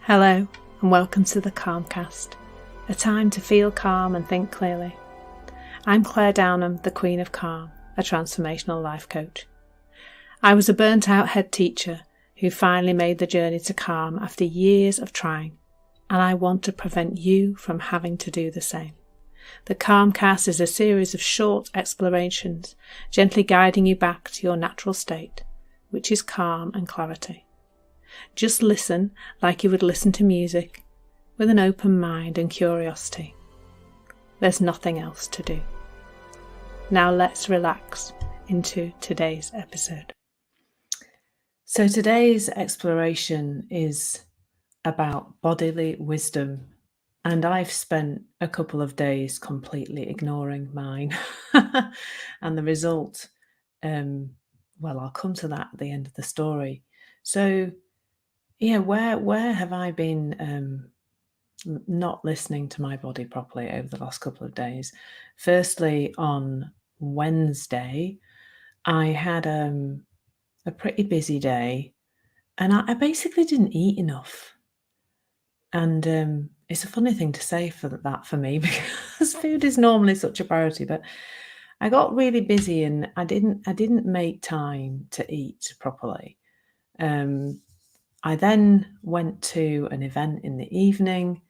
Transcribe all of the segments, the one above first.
Hello and welcome to the Calmcast, a time to feel calm and think clearly. I'm Claire Downham, the Queen of Calm, a transformational life coach. I was a burnt out head teacher who finally made the journey to calm after years of trying, and I want to prevent you from having to do the same. The Calmcast is a series of short explorations, gently guiding you back to your natural state, which is calm and clarity. Just listen like you would listen to music, with an open mind and curiosity. There's nothing else to do. Now let's relax into today's episode. So today's exploration is about bodily wisdom, and I've spent a couple of days completely ignoring mine. And the result, I'll come to that at the end of the story. So yeah, where have I been not listening to my body properly over the last couple of days? Firstly, on Wednesday, I had a pretty busy day, and I basically didn't eat enough. And it's a funny thing to say for me because food is normally such a priority, but I got really busy and I didn't make time to eat properly. I then went to an event in the evening,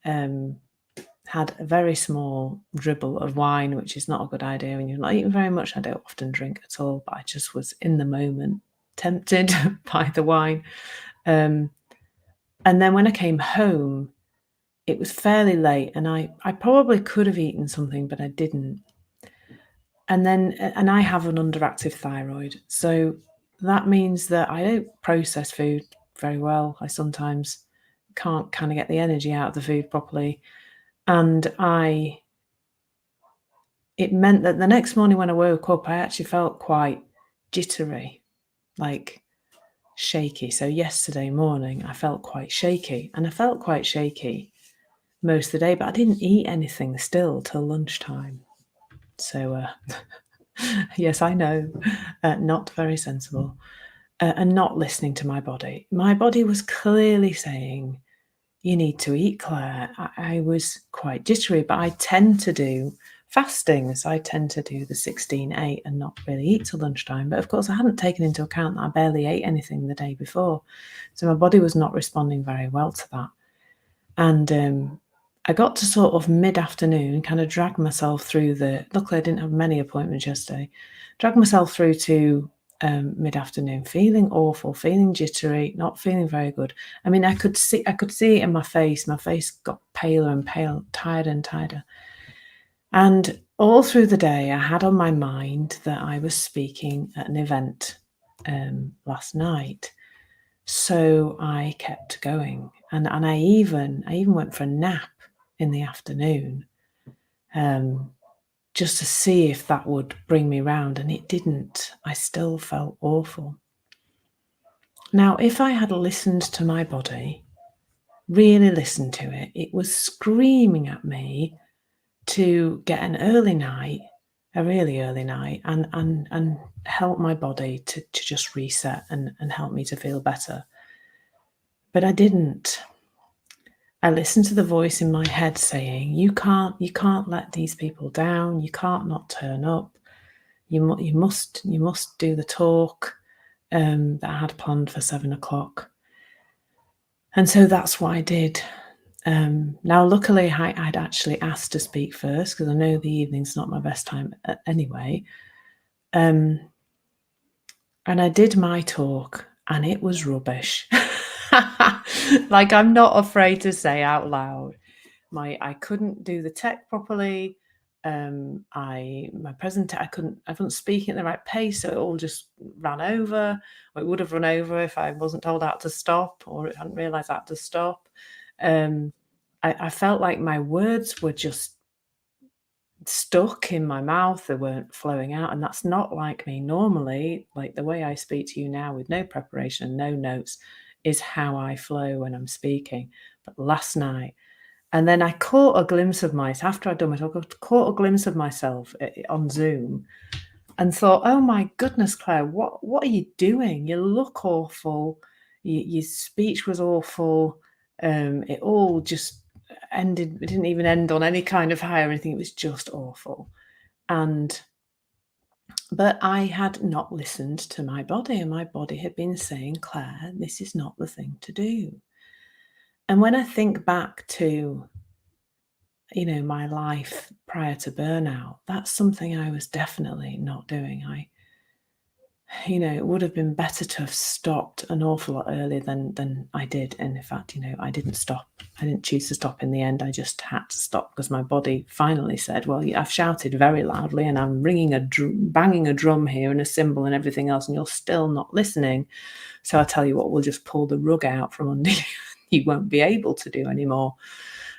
had a very small dribble of wine, which is not a good idea when you're not eating very much. I don't often drink at all, but I just was in the moment tempted by the wine. And then when I came home, it was fairly late and I probably could have eaten something, but I didn't. And I have an underactive thyroid. So that means that I don't process food very well. I sometimes can't kind of get the energy out of the food properly. And it meant that the next morning when I woke up, I actually felt quite jittery, like shaky. So yesterday morning, I felt quite shaky, and I felt quite shaky most of the day, but I didn't eat anything still till lunchtime. So, yes, I know, not very sensible. And not listening to my body. My body was clearly saying, you need to eat, Claire. I was quite jittery, but I tend to do fastings. I tend to do the 16-8 and not really eat till lunchtime. But of course, I hadn't taken into account that I barely ate anything the day before. So my body was not responding very well to that. And I got to sort of mid-afternoon, kind of dragged myself through luckily I didn't have many appointments yesterday, dragged myself through to mid-afternoon, feeling awful, feeling jittery, not feeling very good. I mean, I could see it in my face. My face got paler and paler, tighter and tighter. And all through the day, I had on my mind that I was speaking at an event last night. So I kept going, and I even went for a nap in the afternoon, just to see if that would bring me round, and it didn't. I still felt awful. Now, if I had listened to my body, really listened to it, it was screaming at me to get an early night, a really early night, and help my body to just reset and help me to feel better. But I didn't. I listened to the voice in my head saying, you can't let these people down. You can't not turn up. You must do the talk that I had planned for 7:00. And so that's what I did. Now, luckily, I'd actually asked to speak first because I know the evening's not my best time anyway. And I did my talk and it was rubbish. Like, I'm not afraid to say out loud. I couldn't do the tech properly. I wasn't speaking at the right pace, so it all just ran over. Or it would have run over if I wasn't told out to stop, or I hadn't realised I had to stop. I felt like my words were just stuck in my mouth. They weren't flowing out, and that's not like me normally. Like, the way I speak to you now with no preparation, no notes, is how I flow when I'm speaking. But last night, and then I caught a glimpse of myself after I'd done my talk. I caught a glimpse of myself on Zoom and thought, oh my goodness, Claire, what are you doing? You look awful. Your speech was awful. It all just ended. It didn't even end on any kind of high or anything. It was just awful. But I had not listened to my body, and my body had been saying, Claire, this is not the thing to do. And when I think back to, my life prior to burnout, that's something I was definitely not doing. It would have been better to have stopped an awful lot earlier than I did. And in fact, I didn't stop. I didn't choose to stop in the end. I just had to stop because my body finally said, well, I've shouted very loudly and I'm banging a drum here and a cymbal and everything else, and you're still not listening. So I'll tell you what, we'll just pull the rug out from under you. You won't be able to do anymore.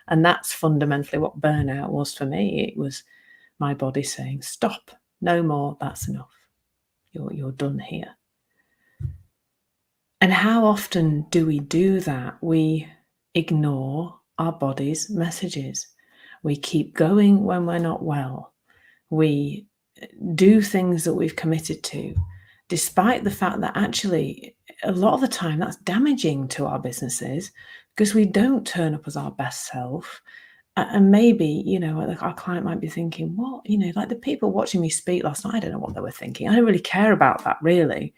And that's fundamentally what burnout was for me. It was my body saying, stop, no more, that's enough. You're done here. And how often do we do that? We ignore our body's messages. We keep going when we're not well. We do things that we've committed to, despite the fact that actually a lot of the time that's damaging to our businesses because we don't turn up as our best self. And maybe, our client might be thinking, what, like the people watching me speak last night, I don't know what they were thinking. I don't really care about that really.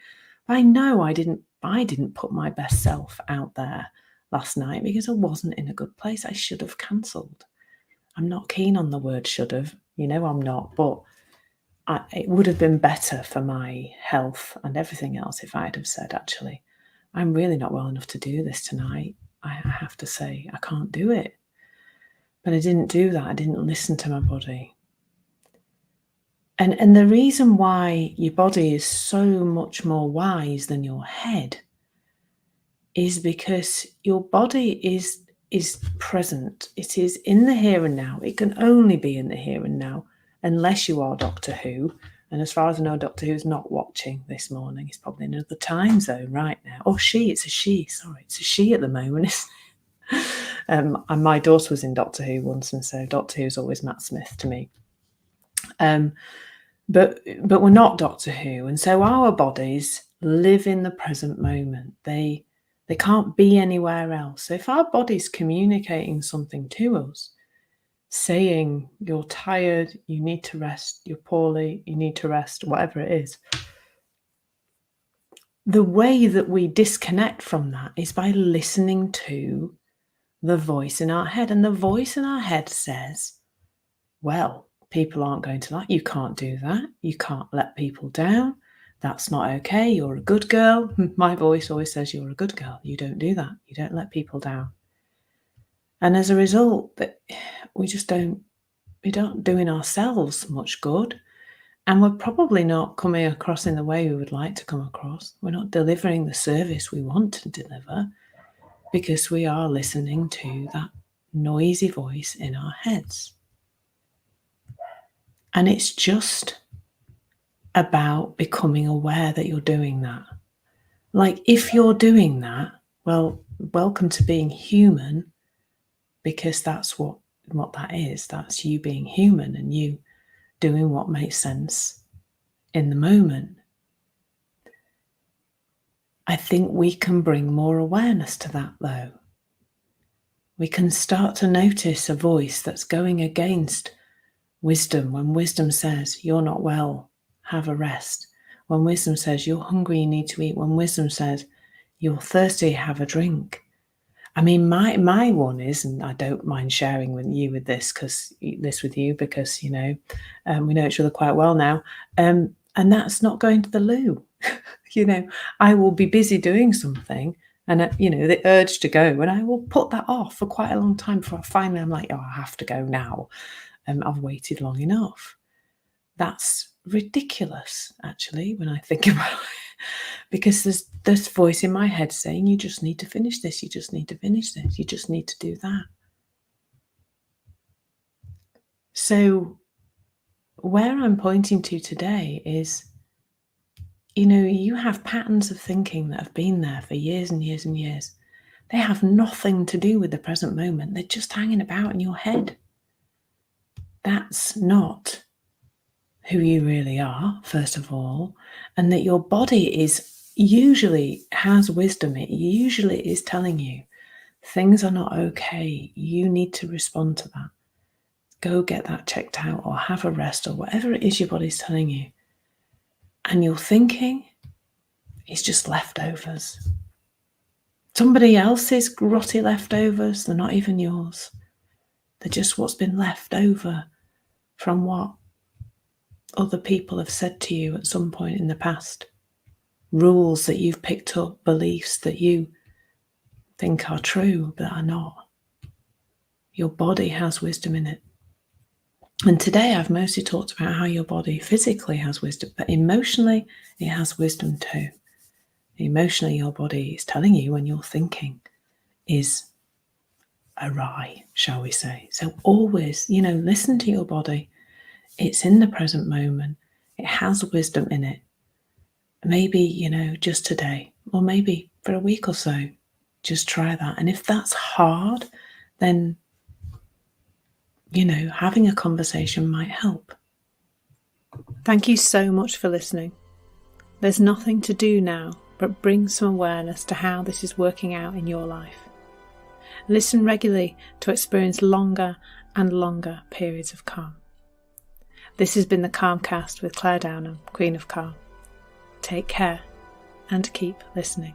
But I know I didn't put my best self out there last night because I wasn't in a good place. I should have cancelled. I'm not keen on the word should have, I'm not, but it would have been better for my health and everything else if I'd have said, actually, I'm really not well enough to do this tonight. I have to say, I can't do it. But I didn't do that. I didn't listen to my body. And the reason why your body is so much more wise than your head is because your body is present. It is in the here and now. It can only be in the here and now unless you are Doctor Who. And as far as I know, Doctor Who's not watching this morning. He's probably in another time zone right now. Or she. It's a she. Sorry, it's a she at the moment, isn't it? And my daughter was in Doctor Who once, and so Doctor Who is always Matt Smith to me. But we're not Doctor Who, and so our bodies live in the present moment. They can't be anywhere else. So if our body's communicating something to us, saying you're tired, you need to rest, you're poorly, you need to rest, whatever it is, the way that we disconnect from that is by listening to the voice in our head. And the voice in our head says, well, people aren't going to like you. Can't do that. You can't let people down. That's not okay. You're a good girl. My voice always says you're a good girl. You don't do that. You don't let people down. And as a result, we're not doing ourselves much good. And we're probably not coming across in the way we would like to come across. We're not delivering the service we want to deliver because we are listening to that noisy voice in our heads. And it's just about becoming aware that you're doing that. Like if you're doing that, well, welcome to being human, because that's what that is. That's you being human and you doing what makes sense in the moment. I think we can bring more awareness to that though. We can start to notice a voice that's going against wisdom. When wisdom says, you're not well, have a rest. When wisdom says, you're hungry, you need to eat. When wisdom says, you're thirsty, have a drink. I mean, my one is, and I don't mind sharing with you because we know each other quite well now. And that's not going to the loo. I will be busy doing something and, the urge to go, and I will put that off for quite a long time before finally I'm like, oh, I have to go now. I've waited long enough. That's ridiculous, actually, when I think about it, because there's this voice in my head saying, you just need to finish this, you just need to finish this, you just need to do that. So where I'm pointing to today is, you have patterns of thinking that have been there for years and years and years. They have nothing to do with the present moment. They're just hanging about in your head. That's not who you really are, first of all, and that your body usually has wisdom. It usually is telling you things are not okay, you need to respond to that. Go get that checked out or have a rest or whatever it is your body's telling you. And your thinking is just leftovers. Somebody else's grotty leftovers, they're not even yours. They're just what's been left over from what other people have said to you at some point in the past. Rules that you've picked up, beliefs that you think are true but are not. Your body has wisdom in it. And today I've mostly talked about how your body physically has wisdom, but emotionally it has wisdom too. Emotionally, your body is telling you when your thinking is awry, shall we say. So always, listen to your body. It's in the present moment. It has wisdom in it. Maybe, just today, or maybe for a week or so, just try that. And if that's hard, then, having a conversation might help. Thank you so much for listening. There's nothing to do now but bring some awareness to how this is working out in your life. Listen regularly to experience longer and longer periods of calm. This has been the Calmcast with Claire Downham, Queen of Calm. Take care and keep listening.